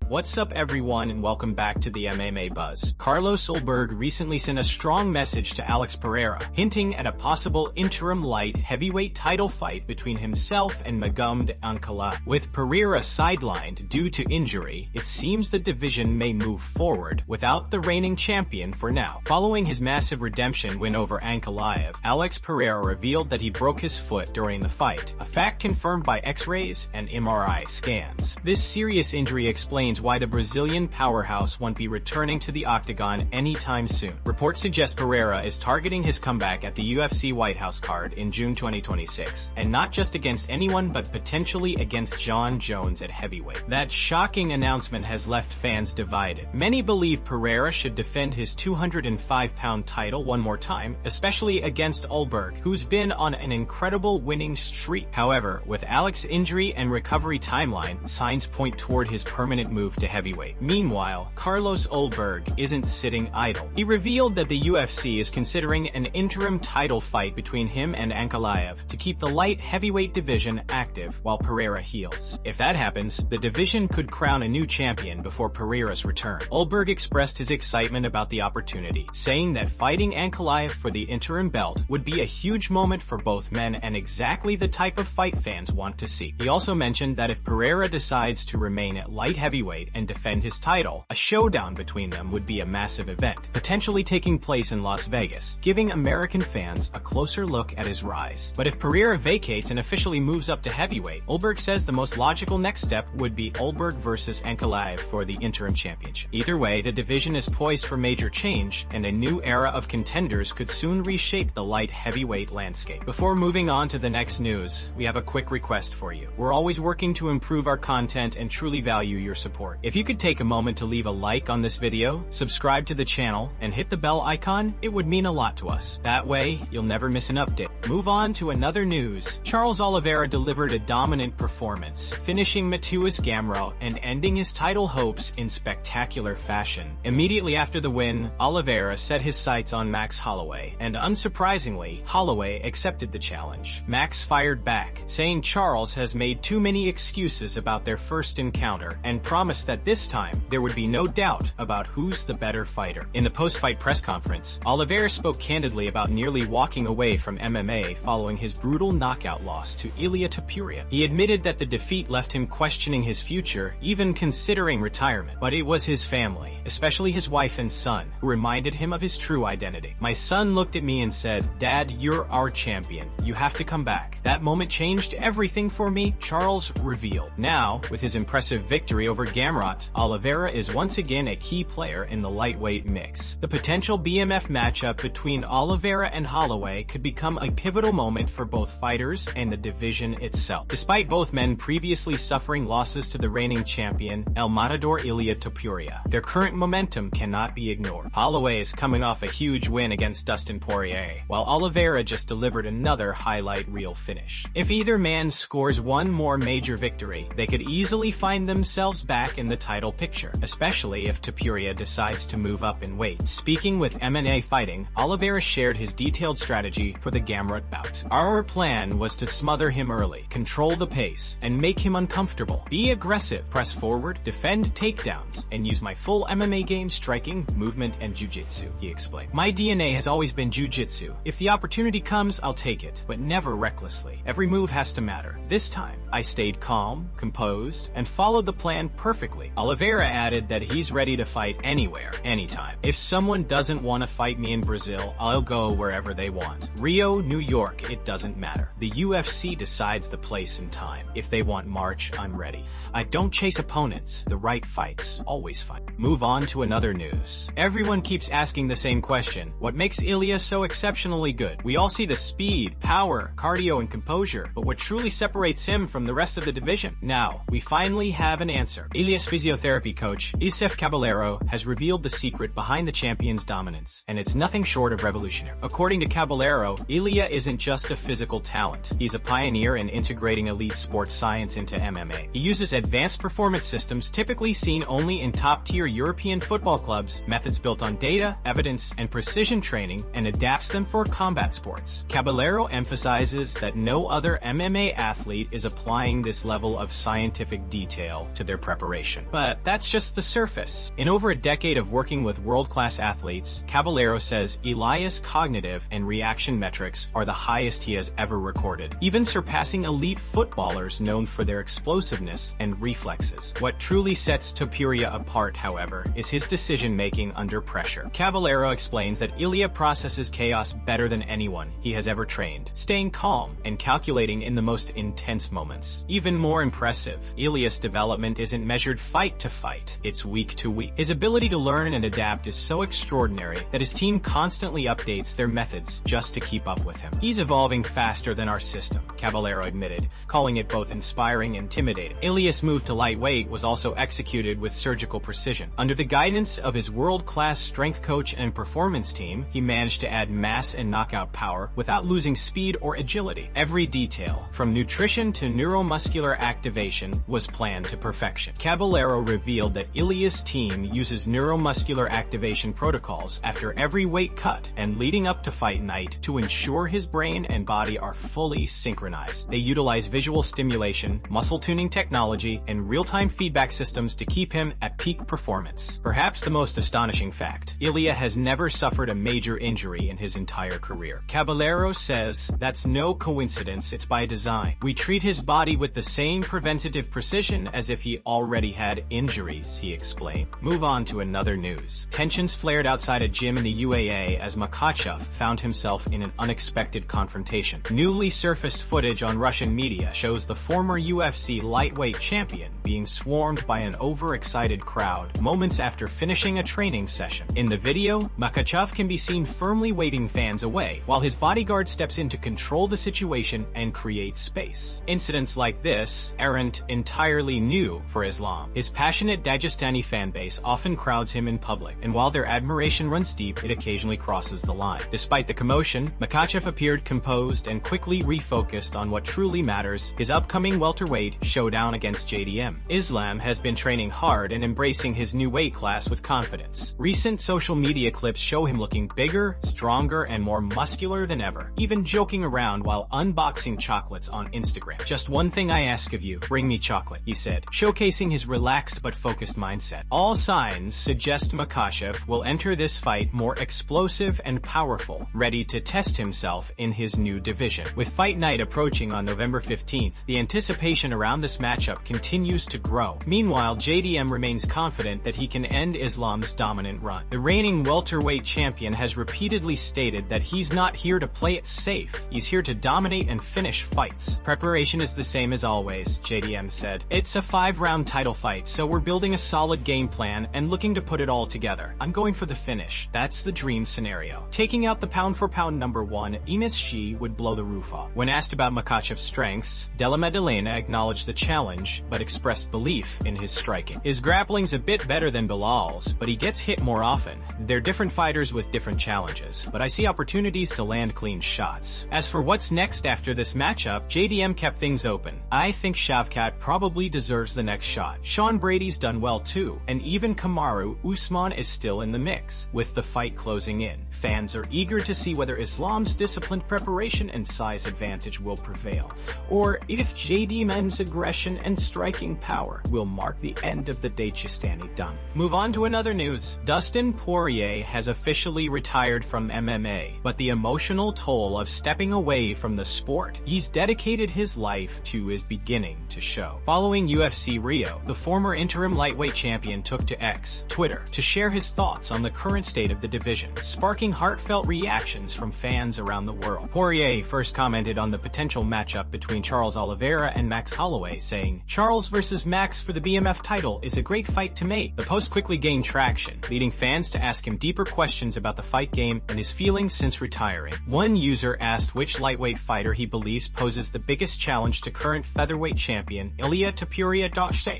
What's up everyone and welcome back to the MMA Buzz. Carlos Ulberg recently sent a strong message to Alex Pereira, hinting at a possible interim light heavyweight title fight between himself and Magomed Ankalaev. With Pereira sidelined due to injury, it seems the division may move forward without the reigning champion for now. Following his massive redemption win over Ankalaev, Alex Pereira revealed that he broke his foot during the fight, a fact confirmed by X-rays and MRI scans. This serious injury explains why the Brazilian powerhouse won't be returning to the octagon anytime soon. Reports suggest Pereira is targeting his comeback at the UFC White House card in June 2026, and not just against anyone but potentially against Jon Jones at heavyweight. That shocking announcement has left fans divided. Many believe Pereira should defend his 205-pound title one more time, especially against Ulberg, who's been on an incredible winning streak. However, with Alex's injury and recovery timeline, signs point toward his permanent move to heavyweight. Meanwhile, Carlos Ulberg isn't sitting idle. He revealed that the UFC is considering an interim title fight between him and Ankalaev to keep the light heavyweight division active while Pereira heals. If that happens, the division could crown a new champion before Pereira's return. Ulberg expressed his excitement about the opportunity, saying that fighting Ankalaev for the interim belt would be a huge moment for both men and exactly the type of fight fans want to see. He also mentioned that if Pereira decides to remain at light heavyweight and defend his title, a showdown between them would be a massive event, potentially taking place in Las Vegas, giving American fans a closer look at his rise. But if Pereira vacates and officially moves up to heavyweight, Ulberg says the most logical next step would be Ulberg versus Ankalaev for the interim championship. Either way, the division is poised for major change, and a new era of contenders could soon reshape the light heavyweight landscape. Before moving on to the next news, we have a quick request for you. We're always working to improve our content and truly value your support. If you could take a moment to leave a like on this video, subscribe to the channel, and hit the bell icon, it would mean a lot to us. That way, you'll never miss an update. Move on to another news. Charles Oliveira delivered a dominant performance, finishing Matheus Gamrot and ending his title hopes in spectacular fashion. Immediately after the win, Oliveira set his sights on Max Holloway, and unsurprisingly, Holloway accepted the challenge. Max fired back, saying Charles has made too many excuses about their first encounter, and promised that this time, there would be no doubt about who's the better fighter. In the post-fight press conference, Oliveira spoke candidly about nearly walking away from MMA following his brutal knockout loss to Ilia Topuria. He admitted that the defeat left him questioning his future, even considering retirement. But it was his family, especially his wife and son, who reminded him of his true identity. "My son looked at me and said, 'Dad, you're our champion. You have to come back.' That moment changed everything for me," Charles revealed. Now, with his impressive victory over Gamrot, Oliveira is once again a key player in the lightweight mix. The potential BMF matchup between Oliveira and Holloway could become a pivotal moment for both fighters and the division itself. Despite both men previously suffering losses to the reigning champion, El Matador Ilia Topuria, their current momentum cannot be ignored. Holloway is coming off a huge win against Dustin Poirier, while Oliveira just delivered another highlight reel finish. If either man scores one more major victory, they could easily find themselves back in the title picture, especially if Topuria decides to move up in weight. Speaking with MMA Fighting, Oliveira shared his detailed strategy for the Gamrot bout. "Our plan was to smother him early, control the pace, and make him uncomfortable. Be aggressive, press forward, defend takedowns, and use my full MMA game striking, movement, and jiu-jitsu," he explained. "My DNA has always been jiu-jitsu. If the opportunity comes, I'll take it, but never recklessly. Every move has to matter. This time, I stayed calm, composed, and followed the plan perfectly." Oliveira added that he's ready to fight anywhere, anytime. "If someone doesn't want to fight me in Brazil, I'll go wherever they want. Rio, New York, it doesn't matter. The UFC decides the place and time. If they want March, I'm ready. I don't chase opponents. The right fights, always fight." Move on to another news. Everyone keeps asking the same question. What makes Ilia so exceptionally good? We all see the speed, power, cardio, and composure, but what truly separates him from the rest of the division? Now, we finally have an answer. Ilia's physiotherapy coach, Isef Caballero, has revealed the secret behind the champion's dominance, and it's nothing short of revolutionary. According to Caballero, Ilia isn't just a physical talent. He's a pioneer in integrating elite sports science into MMA. He uses advanced performance systems typically seen only in top-tier European football clubs, methods built on data, evidence, and precision training, and adapts them for combat sports. Caballero emphasizes that no other MMA athlete is applying this level of scientific detail to their preparation. preparation. But that's just the surface. In over a decade of working with world-class athletes, Caballero says Ilia's cognitive and reaction metrics are the highest he has ever recorded, even surpassing elite footballers known for their explosiveness and reflexes. What truly sets Topuria apart, however, is his decision-making under pressure. Caballero explains that Ilia processes chaos better than anyone he has ever trained, staying calm and calculating in the most intense moments. Even more impressive, Ilia's development isn't measured fight to fight, it's week to week. His ability to learn and adapt is so extraordinary that his team constantly updates their methods just to keep up with him. He's evolving faster than our system, Caballero admitted, calling it both inspiring and intimidating. Ilia's move to lightweight was also executed with surgical precision. Under the guidance of his world-class strength coach and performance team, he managed to add mass and knockout power without losing speed or agility. Every detail, from nutrition to neuromuscular activation, was planned to perfection. Caballero revealed that Ilia's team uses neuromuscular activation protocols after every weight cut and leading up to fight night to ensure his brain and body are fully synchronized. They utilize visual stimulation, muscle tuning technology, and real-time feedback systems to keep him at peak performance. Perhaps the most astonishing fact, Ilia has never suffered a major injury in his entire career. Caballero says that's no coincidence, it's by design. We treat his body with the same preventative precision as if he already had injuries, he explained. Move on to another news. Tensions flared outside a gym in the UAE as Makhachev found himself in an unexpected confrontation. Newly surfaced footage on Russian media shows the former UFC lightweight champion being swarmed by an overexcited crowd moments after finishing a training session. In the video, Makhachev can be seen firmly waving fans away, while his bodyguard steps in to control the situation and create space. Incidents like this aren't entirely new for Islam. His passionate Dagestani fanbase often crowds him in public, and while their admiration runs deep, it occasionally crosses the line. Despite the commotion, Makhachev appeared composed and quickly refocused on what truly matters, his upcoming welterweight showdown against JDM. Islam has been training hard and embracing his new weight class with confidence. Recent social media clips show him looking bigger, stronger, and more muscular than ever, even joking around while unboxing chocolates on Instagram. "Just one thing I ask of you, bring me chocolate," he said, showcasing his relaxed but focused mindset. All signs suggest Makhachev will enter this fight more explosive and powerful, ready to test himself in his new division. With fight night approaching on November 15th, the anticipation around this matchup continues to grow. Meanwhile, JDM remains confident that he can end Islam's dominant run. The reigning welterweight champion has repeatedly stated that he's not here to play it safe. He's here to dominate and finish fights. "Preparation is the same as always," JDM said. "It's a 5-round title fight, so we're building a solid game plan and looking to put it all together. I'm going for the finish. That's the dream scenario." Taking out the pound-for-pound number one, Shi would blow the roof off. When asked about Makhachev's strengths, Della Maddalena acknowledged the challenge, but expressed belief in his striking. "His grappling's a bit better than Bilal's, but he gets hit more often. They're different fighters with different challenges, but I see opportunities to land clean shots." As for what's next after this matchup, JDM kept things open. "I think Shavkat probably deserves the next shot. Sean Brady's done well too, and even Kamaru Usman is still in the mix." With the fight closing in, fans are eager to see whether Islam's disciplined preparation and size advantage will prevail, or if JDM's aggression and striking power will mark the end of the Dagestani done. Move on to another news. Dustin Poirier has officially retired from MMA, but the emotional toll of stepping away from the sport he's dedicated his life to is beginning to show. Following UFC Rio, the former interim lightweight champion took to X, Twitter, to share his thoughts on the current state of the division, sparking heartfelt reactions from fans around the world. Poirier first commented on the potential matchup between Charles Oliveira and Max Holloway, saying, "Charles versus Max for the BMF title is a great fight to make." The post quickly gained traction, leading fans to ask him deeper questions about the fight game and his feelings since retiring. One user asked which lightweight fighter he believes poses the biggest challenge to current featherweight champion Ilia Topuria.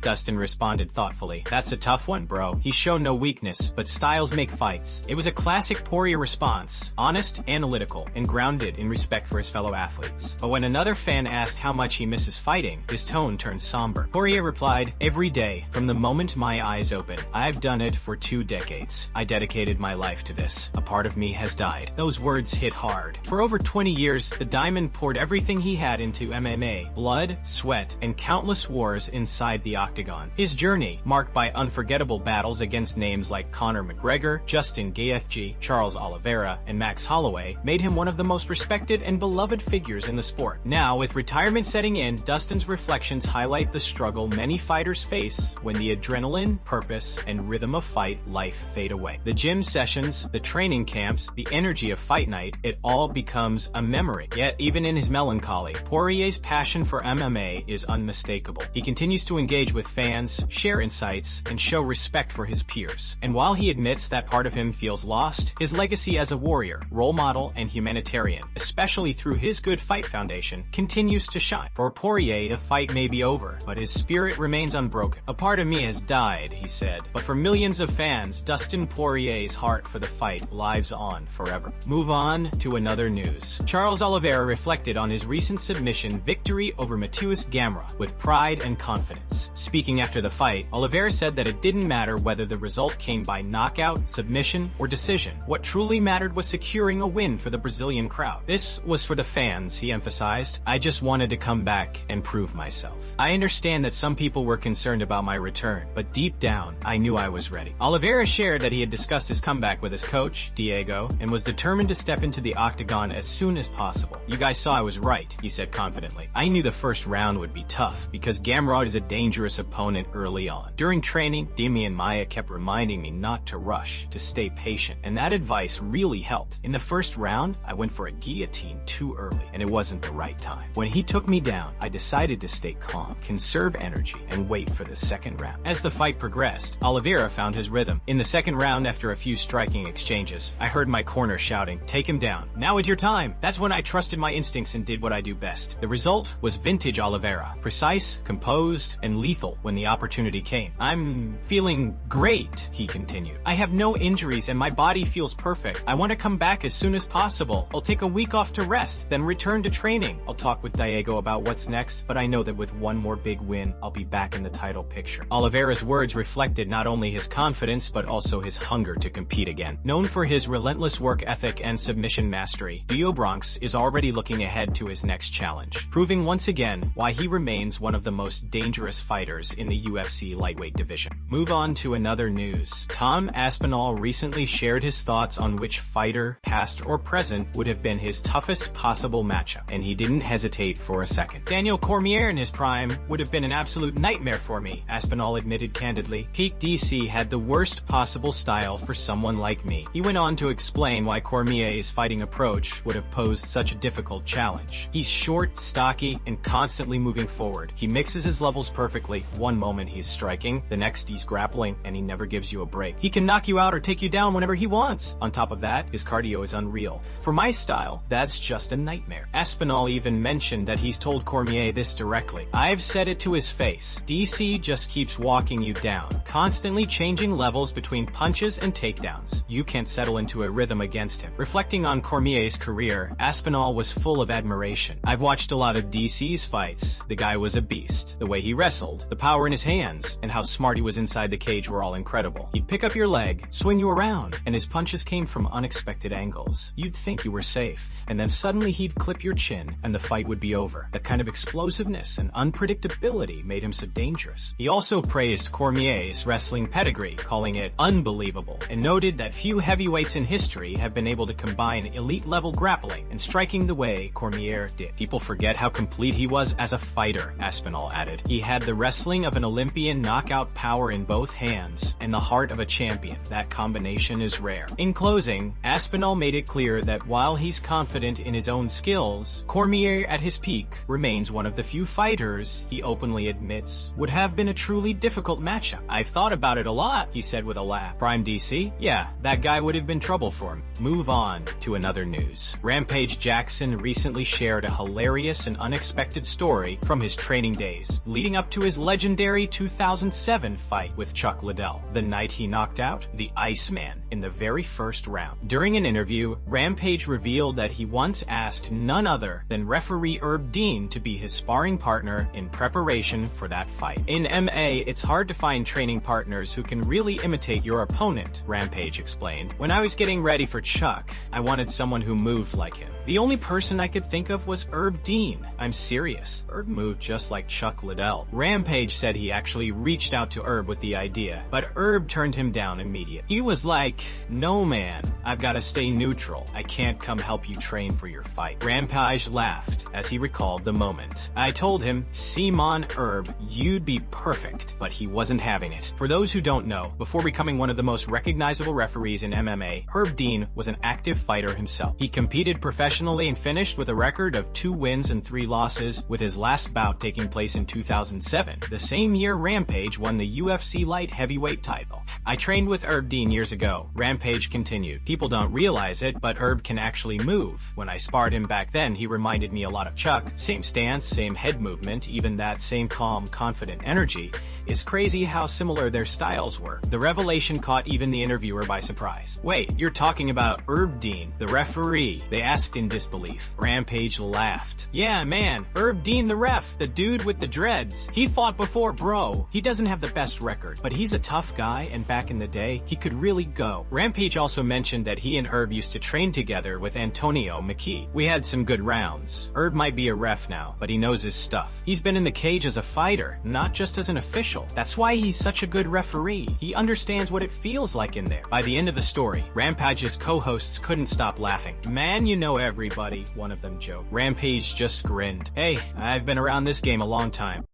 Dustin responded thoughtfully, "That's a tough one, bro. He's shown no weakness, but styles make fights." It was a classic Poirier response, honest, analytical, and grounded in respect for his fellow athletes. But when another fan asked how much he misses fighting, his tone turned somber. Poirier replied, "Every day, from the moment my eyes open. I've done it for 2 decades. I dedicated my life to this. A part of me has died." Those words hit hard. For over 20 years, the Diamond poured everything he had into MMA, blood, sweat, and countless wars inside the octagon. octagon. His journey, marked by unforgettable battles against names like Conor McGregor, Justin Gaethje, Charles Oliveira, and Max Holloway, made him one of the most respected and beloved figures in the sport. Now, with retirement setting in, Dustin's reflections highlight the struggle many fighters face when the adrenaline, purpose, and rhythm of fight life fade away. The gym sessions, the training camps, the energy of fight night, it all becomes a memory. Yet, even in his melancholy, Poirier's passion for MMA is unmistakable. He continues to engage with fans, share insights, and show respect for his peers. And while he admits that part of him feels lost, his legacy as a warrior, role model, and humanitarian, especially through his Good Fight Foundation, continues to shine. For Poirier, the fight may be over, but his spirit remains unbroken. "A part of me has died," he said, "but for millions of fans, Dustin Poirier's heart for the fight lives on forever." Move on to another news. Charles Oliveira reflected on his recent submission victory over Matheus Gamrot with pride and confidence. Speaking after the fight, Oliveira said that it didn't matter whether the result came by knockout, submission, or decision. What truly mattered was securing a win for the Brazilian crowd. "This was for the fans," he emphasized. "I just wanted to come back and prove myself. I understand that some people were concerned about my return, but deep down, I knew I was ready." Oliveira shared that he had discussed his comeback with his coach, Diego, and was determined to step into the octagon as soon as possible. "You guys saw I was right," he said confidently. "I knew the first round would be tough because Gamrot is a dangerous opponent early on. During training, Demian Maia kept reminding me not to rush, to stay patient, and that advice really helped. In the first round, I went for a guillotine too early, and it wasn't the right time. When he took me down, I decided to stay calm, conserve energy, and wait for the second round." As the fight progressed, Oliveira found his rhythm. "In the second round, after a few striking exchanges, I heard my corner shouting, 'Take him down. Now is your time.' That's when I trusted my instincts and did what I do best." The result was vintage Oliveira, precise, composed, and lethal when the opportunity came. "I'm feeling great," he continued. "I have no injuries and my body feels perfect. I want to come back as soon as possible. I'll take a week off to rest, then return to training. I'll talk with Diego about what's next, but I know that with one more big win, I'll be back in the title picture." Oliveira's words reflected not only his confidence, but also his hunger to compete again. Known for his relentless work ethic and submission mastery, Dio Bronx is already looking ahead to his next challenge, proving once again why he remains one of the most dangerous fighters in the UFC lightweight division. Move on to another news. Tom Aspinall recently shared his thoughts on which fighter, past or present, would have been his toughest possible matchup, and he didn't hesitate for a second. "Daniel Cormier in his prime would have been an absolute nightmare for me," Aspinall admitted candidly. "Peak DC had the worst possible style for someone like me." He went on to explain why Cormier's fighting approach would have posed such a difficult challenge. "He's short, stocky, and constantly moving forward. He mixes his levels perfectly. One moment he's striking, the next he's grappling, and he never gives you a break. He can knock you out or take you down whenever he wants. On top of that, his cardio is unreal. For my style, that's just a nightmare." Aspinall even mentioned that he's told Cormier this directly. "I've said it to his face. DC just keeps walking you down, constantly changing levels between punches and takedowns. You can't settle into a rhythm against him." Reflecting on Cormier's career, Aspinall was full of admiration. "I've watched a lot of DC's fights. The guy was a beast. The way he wrestled, the power in his hands, and how smart he was inside the cage were all incredible. He'd pick up your leg, swing you around, and his punches came from unexpected angles. You'd think you were safe, and then suddenly he'd clip your chin, and the fight would be over. That kind of explosiveness and unpredictability made him so dangerous." He also praised Cormier's wrestling pedigree, calling it unbelievable, and noted that few heavyweights in history have been able to combine elite-level grappling and striking the way Cormier did. "People forget how complete he was as a fighter," Aspinall added. "He had the wrestling of an Olympian, knockout power in both hands, and the heart of a champion. That combination is rare." In closing, Aspinall made it clear that while he's confident in his own skills, Cormier at his peak remains one of the few fighters he openly admits would have been a truly difficult matchup. "I've thought about it a lot," he said with a laugh. "Prime DC? Yeah, that guy would have been trouble for him." Move on to another news. Rampage Jackson recently shared a hilarious and unexpected story from his training days, leading up to his legendary 2007 fight fight with Chuck Liddell, the night he knocked out the Iceman in the very first round. During an interview, Rampage revealed that he once asked none other than referee Herb Dean to be his sparring partner in preparation for that fight. In MMA, it's hard to find training partners who can really imitate your opponent, Rampage explained. When I was getting ready for Chuck, I wanted someone who moved like him. The only person I could think of was Herb Dean. I'm serious. Herb moved just like Chuck Liddell. Rampage said he actually reached out to Herb with the idea, but Herb turned him down immediately. He was like, "No man, I've got to stay neutral. I can't come help you train for your fight." Rampage laughed as he recalled the moment. I told him, "Simon Herb, you'd be perfect," but he wasn't having it. For those who don't know, before becoming one of the most recognizable referees in MMA, Herb Dean was an active fighter himself. He competed professionally and finished with a record of 2 wins and 3 losses, with his last bout taking place in 2007, the same year Rampage won the UFC light heavyweight title. "I trained with Herb Dean years ago," Rampage continued. "People don't realize it, but Herb can actually move. When I sparred him back then, he reminded me a lot of Chuck. Same stance, same head movement, even that same calm, confident energy. It's crazy how similar their styles were." The revelation caught even the interviewer by surprise. "Wait, you're talking about Herb Dean, the referee?" they asked in disbelief. Rampage laughed. "Yeah, man, Herb Dean the ref, the dude with the dreads. He fought before, bro. He doesn't have the best record, but he's a tough guy, and back in the day, he could really go." Rampage also mentioned that he and Herb used to train together with Antonio McKee. "We had some good rounds. Herb might be a ref now, but he knows his stuff. He's been in the cage as a fighter, not just as an official. That's why he's such a good referee. He understands what it feels like in there." By the end of the story, Rampage's co-hosts couldn't stop laughing. "Man, you know everybody," one of them joked. Rampage just grinned. "Hey, I've been around this game a long time.